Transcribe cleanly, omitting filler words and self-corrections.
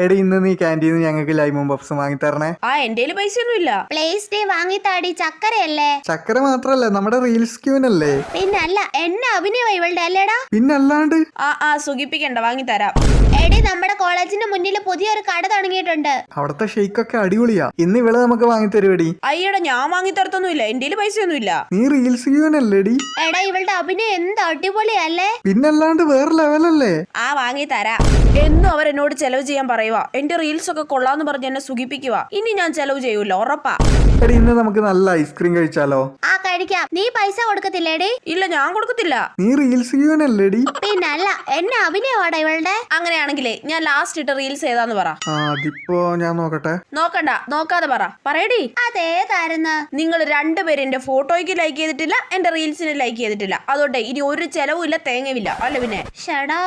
എടി ഇന്ന് നീ ക്യാൻറ്റീന്ന് ഞങ്ങൾക്ക് ലൈമും പപ്സും വാങ്ങി തരണേ. എന്റെ പൈസ ഒന്നും ഇല്ല. പ്ലേസ് ഡേ വാങ്ങി താടി. ചക്കരയല്ലേ? ചക്കര മാത്രല്ല നമ്മുടെ റീൽസ് ക്യൂനല്ലേ. പിന്നല്ല, എന്നെ അഭിനയ ഇവളുടെ അല്ലേടാ. പിന്നല്ലാണ്ട്. സുഖിപ്പിക്കണ്ട, വാങ്ങി തരാം. എടി നമ്മുടെ കോളേജിന്റെ മുന്നിൽ പുതിയൊരു കട തുടങ്ങിയിട്ടുണ്ട്. അവിടത്തെ ഷെയ്ക്കൊക്കെ അടിപൊളിയാ. ഇന്ന് ഇവിടെ നമുക്ക് വാങ്ങി തരുവടി. അയ്യടാ, ഞാൻ വാങ്ങി തരത്തൊന്നുമില്ല. എന്റെ പൈസ ഒന്നും ഇല്ല. നീ റീൽസ് ക്യൂനല്ലേടി. എടാ ഇവളുടെ അഭിനയം എന്ത് അടിപൊളിയല്ലേ. പിന്നല്ലാണ്ട് വേറെ ലെവലല്ലേ. വാങ്ങി തരാം. എന്നും അവരെന്നോട് ചെലവ് ചെയ്യാൻ പറയുവാ. എന്റെ റീൽസ് ഒക്കെ കൊള്ളാന്ന് പറഞ്ഞ് എന്നെ സുഖിപ്പിക്കുക. ഇനി ഞാൻ ചെലവ് ചെയ്യൂല, ഉറപ്പാ. എടി ഇന്ന് നമുക്ക് നല്ല ഐസ്ക്രീം കഴിച്ചാലോ? കഴിക്കാം. നീ പൈസ കൊടുക്കത്തില്ലേടി? ഇല്ല, ഞാൻ കൊടുക്കത്തില്ല. നീ റീൽസ് ക്യൂനല്ലേടി. പിന്നല്ല, എന്നെ അഭിനയവാടാ ഇവളുടെ. അങ്ങനെയാണെങ്കിലേ ഞാൻ ലാസ്റ്റ് ഇട്ട റീൽസ് ഏതാന്ന് പറ. അതിപ്പോ ഞാൻ നോക്കട്ടെ. നോക്കണ്ട, നോക്കാതെ പറ. പറയടി. അതേതായിരുന്നു? നിങ്ങൾ രണ്ടുപേരും എന്റെ ഫോട്ടോയ്ക്ക് ലൈക്ക് ചെയ്തിട്ടില്ല, എന്റെ റീൽസിന് ലൈക്ക് ചെയ്തിട്ടില്ല. അതുകൊണ്ട് ഇനി ഒരു ചെലവും ഇല്ല, തേങ്ങവില്ല. അല്ല പിന്നെ ഷടാ.